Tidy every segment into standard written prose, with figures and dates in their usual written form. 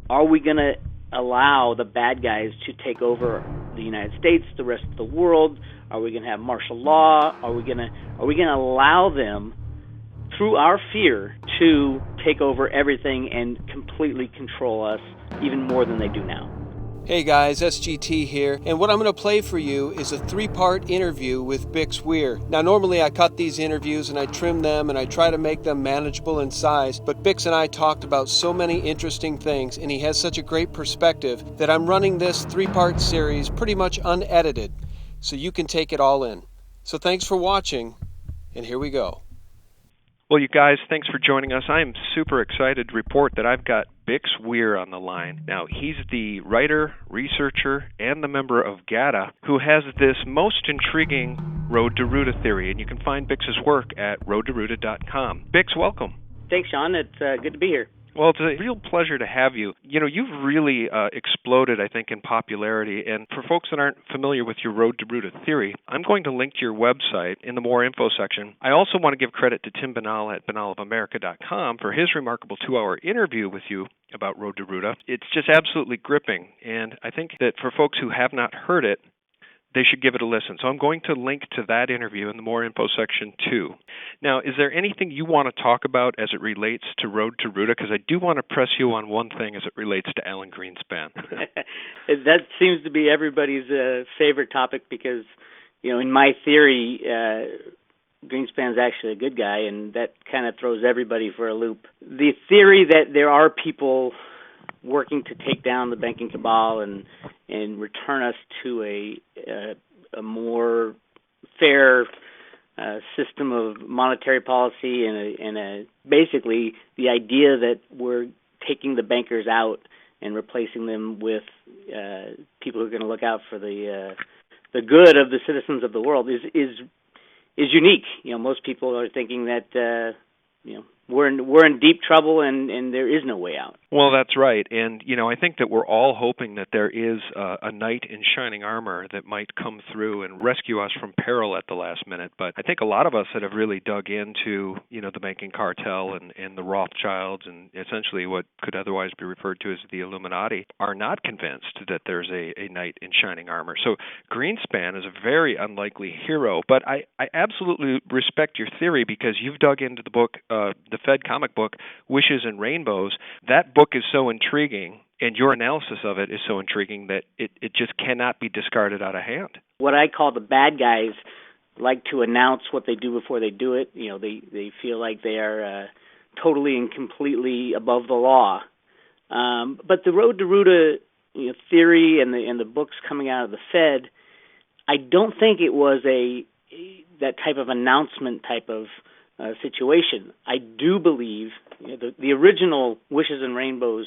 Are we going to allow the bad guys to take over the United States, the rest of the world? Are we going to have martial law? Are we going to allow them, through our fear, to take over everything and completely control us even more than they do now? Hey guys, SGT here, and what I'm going to play for you is a 3-part interview with Bix Weir. Now normally I cut these interviews and I trim them and I try to make them manageable in size, but Bix and I talked about so many interesting things and he has such a great perspective that I'm running this 3-part series pretty much unedited, so you can take it all in. So thanks for watching, and here we go. Well, you guys, thanks for joining us. I am super excited to report that I've got Bix Weir on the line. Now, he's the writer, researcher, and the member of GATA who has this most intriguing Road to Roota theory, and you can find Bix's work at roadtoroota.com. Bix, welcome. Thanks, Sean. It's good to be here. Well, it's a real pleasure to have you. You know, you've really exploded, I think, in popularity. And for folks that aren't familiar with your Road to Roota theory, I'm going to link to your website in the More Info section. I also want to give credit to Tim Binnall at binnallofamerica.com for his remarkable 2-hour interview with you about Road to Roota. It's just absolutely gripping. And I think that for folks who have not heard it, they should give it a listen. So I'm going to link to that interview in the More Info section too. Now, is there anything you want to talk about as it relates to Road to Roota? Because I do want to press you on one thing as it relates to Alan Greenspan. That seems to be everybody's favorite topic because, you know, in my theory, Greenspan's actually a good guy, and that kind of throws everybody for a loop. The theory that there are people working to take down the banking cabal and return us to a more fair system of monetary policy and basically the idea that we're taking the bankers out and replacing them with people who are going to look out for the good of the citizens of the world is unique. You know, most people are thinking that we're in deep trouble and there is no way out. Well, that's right. And, you know, I think that we're all hoping that there is a knight in shining armor that might come through and rescue us from peril at the last minute. But I think a lot of us that have really dug into, you know, the banking cartel and the Rothschilds and essentially what could otherwise be referred to as the Illuminati are not convinced that there's a knight in shining armor. So Greenspan is a very unlikely hero. But I absolutely respect your theory because you've dug into the book, the Fed comic book, Wishes and Rainbows. That book is so intriguing, and your analysis of it is so intriguing that it just cannot be discarded out of hand. What I call the bad guys like to announce what they do before they do it. You know, they feel like they are totally and completely above the law. But the Road to Roota theory and the books coming out of the Fed, I don't think it was that type of announcement type of situation. I do believe the original Wishes and Rainbows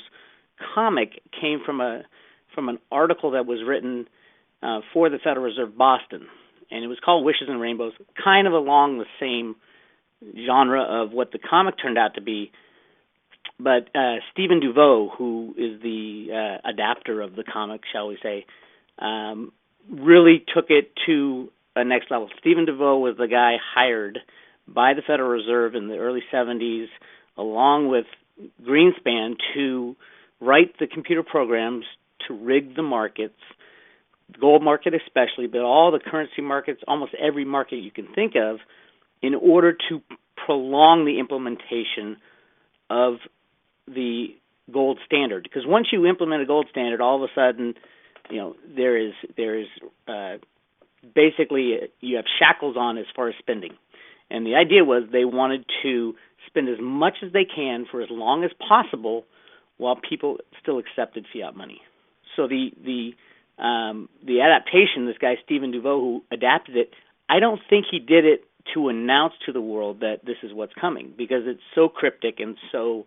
comic came from an article that was written for the Federal Reserve Boston, and it was called Wishes and Rainbows, kind of along the same genre of what the comic turned out to be. But Stephen DeVoe, who is the adapter of the comic, shall we say, really took it to a next level. Stephen DeVoe was the guy hired by the Federal Reserve in the early 70s, along with Greenspan, to write the computer programs to rig the markets, the gold market especially, but all the currency markets, almost every market you can think of, in order to prolong the implementation of the gold standard. Because once you implement a gold standard, all of a sudden, there is basically you have shackles on as far as spending. And the idea was they wanted to spend as much as they can for as long as possible while people still accepted fiat money. So the adaptation, this guy Stephen DeVoe who adapted it, I don't think he did it to announce to the world that this is what's coming, because it's so cryptic and so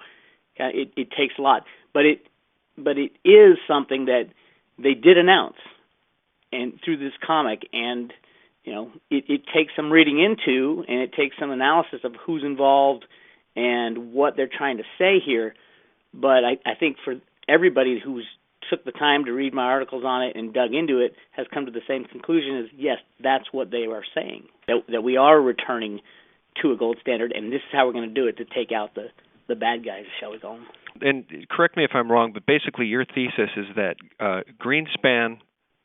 it takes a lot. But it is something that they did announce, and through this comic, and it takes some reading into, and it takes some analysis of who's involved and what they're trying to say here. But I think for everybody who's took the time to read my articles on it and dug into it has come to the same conclusion as, yes, that's what they are saying, that we are returning to a gold standard, and this is how we're going to do it to take out the the bad guys, shall we call them. And correct me if I'm wrong, but basically your thesis is that Greenspan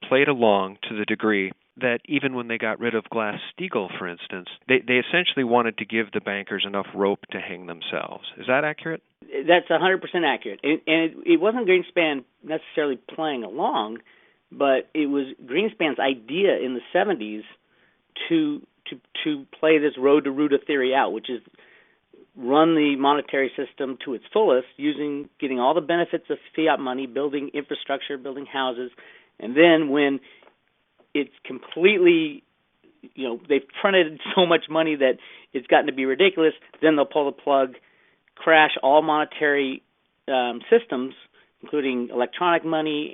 played along to the degree that even when they got rid of Glass-Steagall, for instance, they essentially wanted to give the bankers enough rope to hang themselves. Is that accurate? That's 100% accurate. And it wasn't Greenspan necessarily playing along, but it was Greenspan's idea in the 70s to play this road to Roota theory out, which is run the monetary system to its fullest, getting all the benefits of fiat money, building infrastructure, building houses, and then when it's completely, they've printed so much money that it's gotten to be ridiculous, then they'll pull the plug, crash all monetary systems, including electronic money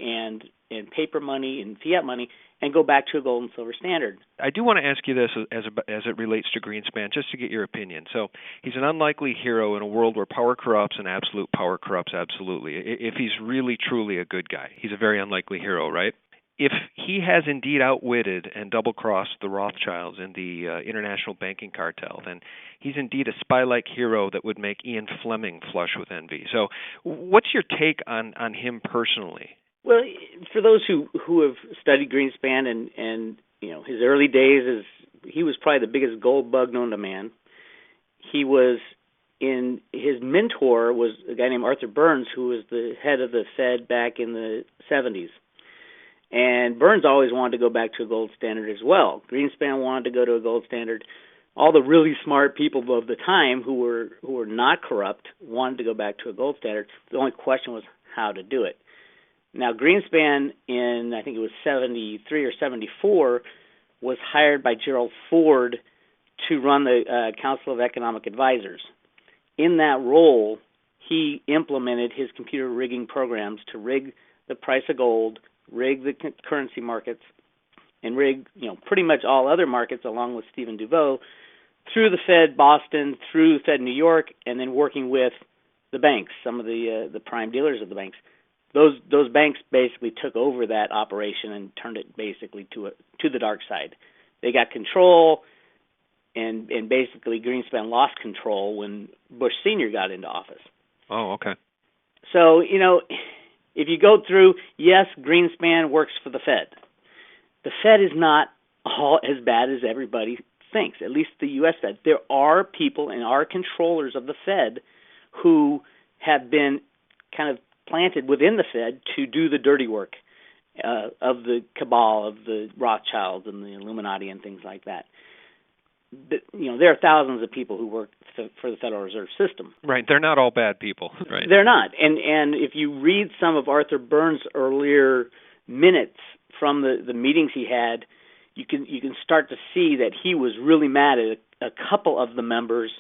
and paper money and fiat money, and go back to a gold and silver standard. I do want to ask you this as it relates to Greenspan, just to get your opinion. So he's an unlikely hero in a world where power corrupts and absolute power corrupts absolutely. If he's really, truly a good guy, he's a very unlikely hero, right? If he has indeed outwitted and double-crossed the Rothschilds in the international banking cartel, then he's indeed a spy-like hero that would make Ian Fleming flush with envy. So what's your take on him personally? Well, for those who have studied Greenspan and his early days, he was probably the biggest gold bug known to man. His mentor was a guy named Arthur Burns, who was the head of the Fed back in the 70s. And Burns always wanted to go back to a gold standard as well. Greenspan wanted to go to a gold standard. All the really smart people of the time who were not corrupt wanted to go back to a gold standard. The only question was how to do it. Now, Greenspan in, I think it was 73 or 74, was hired by Gerald Ford to run the Council of Economic Advisors. In that role, he implemented his computer rigging programs to rig the price of gold, rig the currency markets, and rig pretty much all other markets along with Stephen Duveau through the Fed Boston, through the Fed New York, and then working with the banks, some of the prime dealers of the banks. Those banks basically took over that operation and turned it basically to the dark side. They got control, and basically Greenspan lost control when Bush Sr. got into office. Oh, okay. So, if you go through, yes, Greenspan works for the Fed. The Fed is not all as bad as everybody thinks, at least the U.S. Fed. There are people and are controllers of the Fed who have been kind of planted within the Fed to do the dirty work of the cabal, of the Rothschilds and the Illuminati and things like that. There are thousands of people who work for the Federal Reserve System. Right, they're not all bad people. Right. They're not. And if you read some of Arthur Burns' earlier minutes from the meetings he had, you can start to see that he was really mad at a couple of the members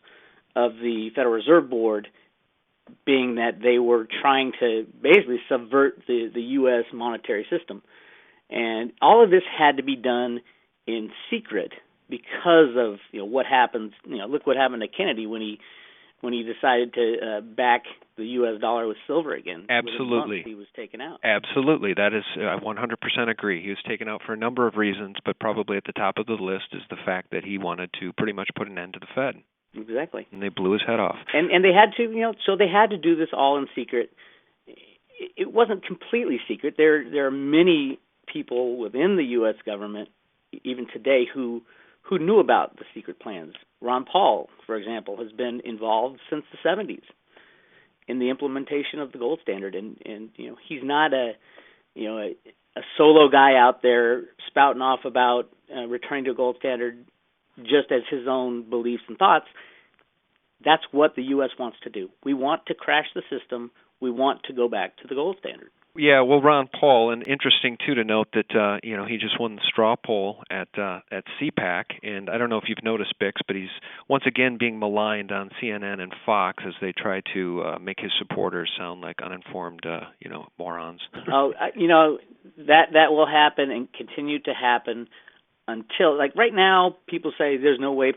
of the Federal Reserve Board, being that they were trying to basically subvert the U.S. monetary system. And all of this had to be done in secret because of what happens. Look what happened to Kennedy when he decided to back the U.S. dollar with silver again. Absolutely. He was taken out. Absolutely. That is, I 100% agree. He was taken out for a number of reasons, but probably at the top of the list is the fact that he wanted to pretty much put an end to the Fed. Exactly. And they blew his head off. And they had to, so they had to do this all in secret. It wasn't completely secret. There are many people within the U.S. government, even today, who knew about the secret plans. Ron Paul, for example, has been involved since the 70s in the implementation of the gold standard, and he's not a solo guy out there spouting off about returning to a gold standard just as his own beliefs and thoughts. That's what the U.S. wants to do. We want to crash the system. We want to go back to the gold standard. Yeah, well, Ron Paul, and interesting too to note that he just won the straw poll at CPAC, and I don't know if you've noticed, Bix, but he's once again being maligned on CNN and Fox as they try to make his supporters sound like uninformed, morons. Oh, that will happen and continue to happen until, like right now, people say there's no way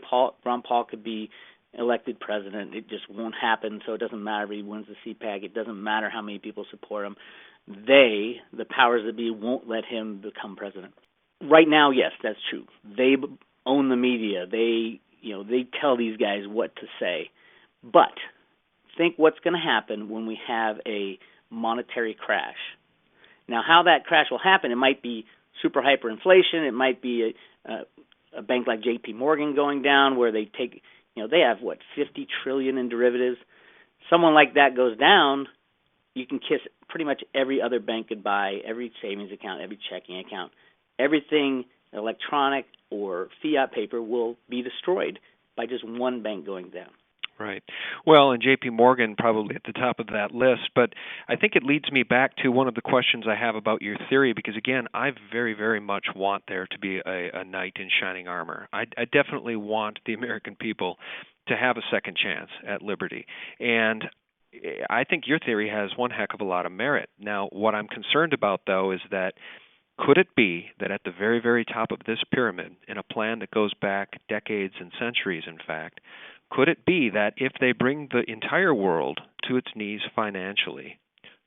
Ron Paul could be elected president. It just won't happen, so it doesn't matter if he wins the CPAC. It doesn't matter how many people support him. The powers that be, won't let him become president. Right now, yes, that's true. They own the media. They tell these guys what to say. But think what's going to happen when we have a monetary crash. Now, how that crash will happen, it might be super hyperinflation. It might be a bank like J.P. Morgan going down where they take, they have, 50 trillion in derivatives. Someone like that goes down, you can kiss pretty much every other bank goodbye, every savings account, every checking account. Everything electronic or fiat paper will be destroyed by just one bank going down. Right. Well, and J.P. Morgan probably at the top of that list, but I think it leads me back to one of the questions I have about your theory, because again, I very, very much want there to be a knight in shining armor. I definitely want the American people to have a second chance at liberty. And I think your theory has one heck of a lot of merit. Now, what I'm concerned about, though, is that could it be that at the very, very top of this pyramid, in a plan that goes back decades and centuries, in fact, could it be that if they bring the entire world to its knees financially,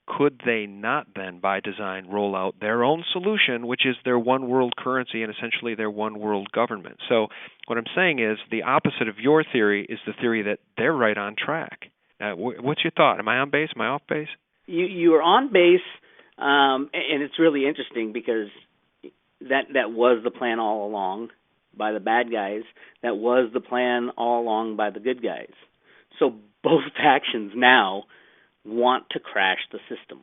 could they not then, by design, roll out their own solution, which is their one world currency and essentially their one world government? So what I'm saying is the opposite of your theory is the theory that they're right on track. What's your thought? Am I on base? Am I off base? You are on base, and it's really interesting because that was the plan all along by the bad guys. That was the plan all along by the good guys. So both factions now want to crash the system.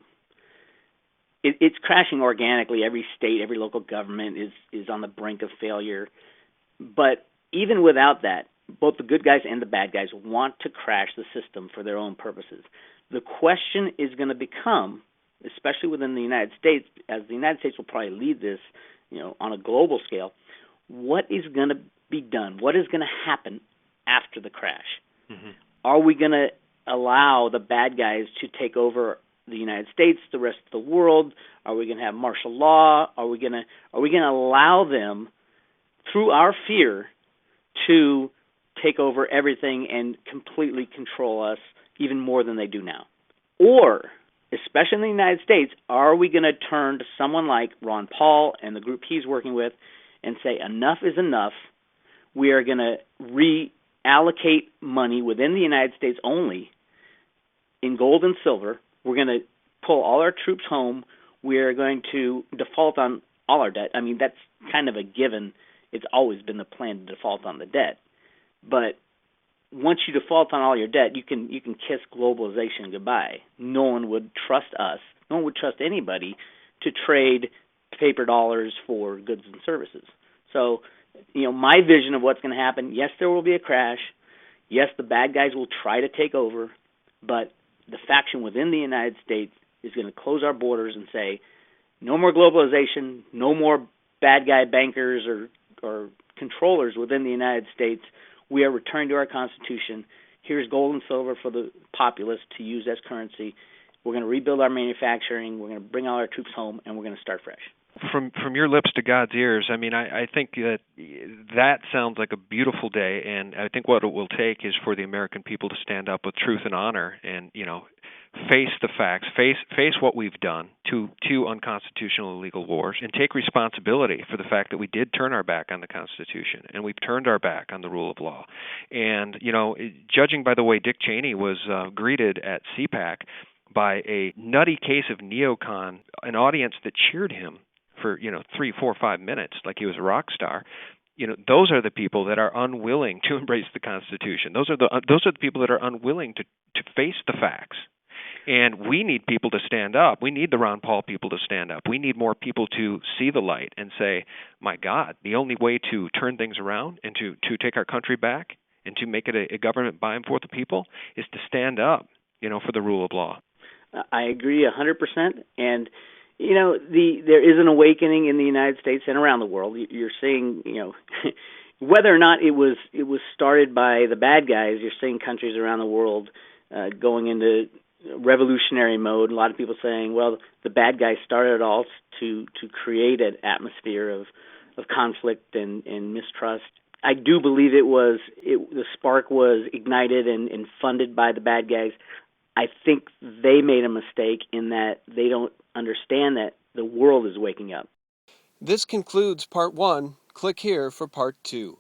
It's crashing organically. Every state, every local government is on the brink of failure. But even without that, both the good guys and the bad guys want to crash the system for their own purposes. The question is going to become, especially within the United States, as the United States will probably lead this, on a global scale, what is going to be done? What is going to happen after the crash? Mm-hmm. Are we going to allow the bad guys to take over the United States, the rest of the world? Are we going to have martial law? Are we going to allow them, through our fear, to take over everything and completely control us even more than they do now? Or, especially in the United States, are we going to turn to someone like Ron Paul and the group he's working with and say enough is enough? We are going to reallocate money within the United States only in gold and silver. We're going to pull all our troops home. We are going to default on all our debt. I mean, that's kind of a given. It's always been the plan to default on the debt. But once you default on all your debt, you can kiss globalization goodbye. No one would trust us. No one would trust anybody to trade paper dollars for goods and services. So, my vision of what's going to happen, yes, there will be a crash. Yes, the bad guys will try to take over, but the faction within the United States is going to close our borders and say, no more globalization, no more bad guy bankers or controllers within the United States. We are returning to our Constitution. Here's gold and silver for the populace to use as currency. We're going to rebuild our manufacturing. We're going to bring all our troops home, and we're going to start fresh. From your lips to God's ears, I mean, I think that sounds like a beautiful day, and I think what it will take is for the American people to stand up with truth and honor and, face the facts, face what we've done, two unconstitutional illegal wars, and take responsibility for the fact that we did turn our back on the Constitution, and we've turned our back on the rule of law. And, judging by the way Dick Cheney was greeted at CPAC by a nutty case of neocon, an audience that cheered him for 3, 4, 5 minutes like he was a rock star, those are the people that are unwilling to embrace the Constitution. Those are the people that are unwilling to face the facts. And we need people to stand up. We need the Ron Paul people to stand up. We need more people to see the light and say, my God, the only way to turn things around and to take our country back and to make it a government by and for the people is to stand up, for the rule of law. I agree 100%. And there is an awakening in the United States and around the world. You're seeing, whether or not it was started by the bad guys, you're seeing countries around the world going into revolutionary mode. A lot of people saying, well, the bad guys started it all to create an atmosphere of conflict and mistrust. I do believe the spark was ignited and funded by the bad guys. I think they made a mistake in that they don't understand that the world is waking up. This concludes Part 1. Click here for Part 2.